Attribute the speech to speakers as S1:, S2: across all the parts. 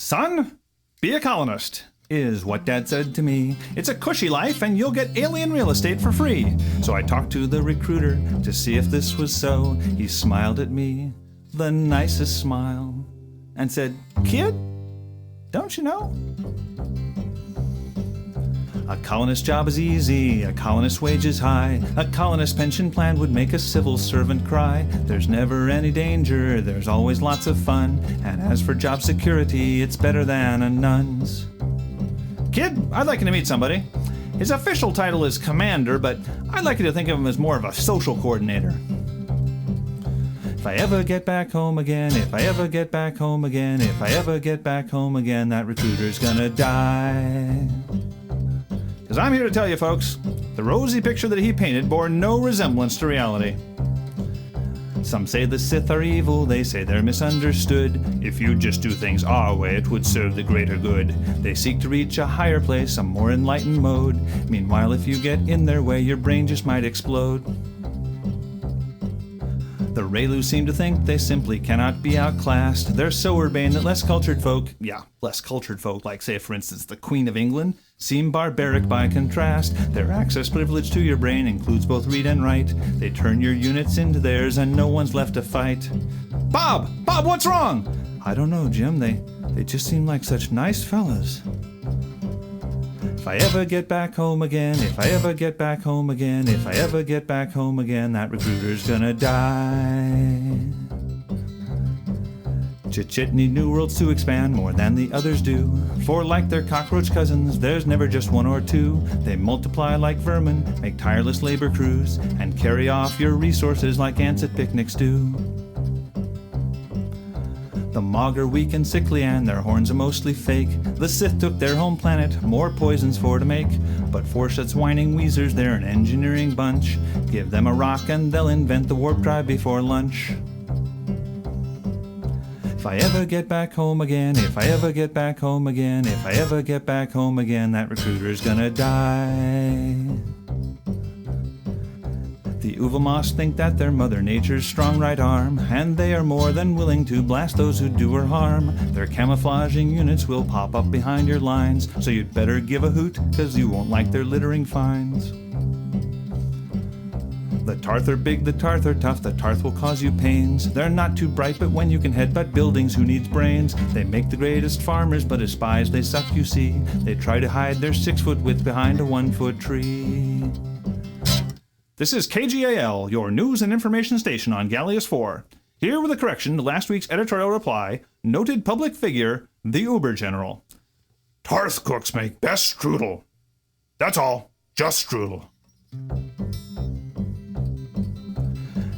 S1: Son, be a colonist, is what Dad said to me. It's a cushy life and you'll get alien real estate for free. So I talked to the recruiter to see if this was so. He smiled at me, the nicest smile, and said, "Kid, don't you know? A colonist job is easy, a colonist wage is high, a colonist pension plan would make a civil servant cry. There's never any danger, there's always lots of fun, and as for job security, it's better than a nun's." Kid, I'd like you to meet somebody. His official title is commander, but I'd like you to think of him as more of a social coordinator. If I ever get back home again, if I ever get back home again, if I ever get back home again, that recruiter's gonna die. Because I'm here to tell you, folks, the rosy picture that he painted bore no resemblance to reality. Some say the Sith are evil, they say they're misunderstood. If you just do things our way, it would serve the greater good. They seek to reach a higher place, a more enlightened mode. Meanwhile, if you get in their way, your brain just might explode. The Raylu seem to think they simply cannot be outclassed. They're so urbane that less cultured folk, like say for instance the Queen of England, seem barbaric by contrast. Their access privilege to your brain includes both read and write. They turn your units into theirs and no one's left to fight. Bob, what's wrong? I don't know, Jim, they just seem like such nice fellas. If I ever get back home again, if I ever get back home again, if I ever get back home again, that recruiter's gonna die. Chit-chit need new worlds to expand more than the others do. For like their cockroach cousins, there's never just one or two. They multiply like vermin, make tireless labor crews, and carry off your resources like ants at picnics do. The Mog are weak and sickly and their horns are mostly fake. The Sith took their home planet, more poisons for to make. But for such whining wheezers, they're an engineering bunch. Give them a rock and they'll invent the warp drive before lunch. If I ever get back home again, if I ever get back home again, if I ever get back home again, that recruiter's gonna die. The Uvamoss think that they're Mother Nature's strong right arm, and they are more than willing to blast those who do her harm. Their camouflaging units will pop up behind your lines, so you'd better give a hoot, cause you won't like their littering fines. The Tarth are big, the Tarth are tough, the Tarth will cause you pains. They're not too bright, but when you can headbutt buildings, who needs brains? They make the greatest farmers, but as spies they suck, you see. They try to hide their 6-foot width behind a 1-foot tree. This is KGAL, your news and information station on Gallius 4. Here with a correction to last week's editorial reply, noted public figure, the Uber General. Tarth cooks make best strudel. That's all, just strudel.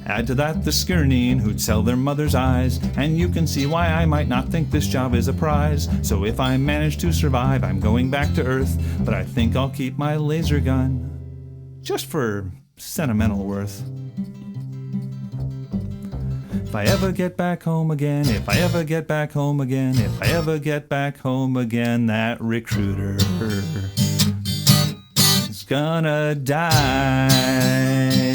S1: Add to that the Skirneen who'd sell their mother's eyes, and you can see why I might not think this job is a prize. So if I manage to survive, I'm going back to Earth, but I think I'll keep my laser gun, just for sentimental worth. If I ever get back home again, if I ever get back home again, if I ever get back home again, that recruiter is gonna die.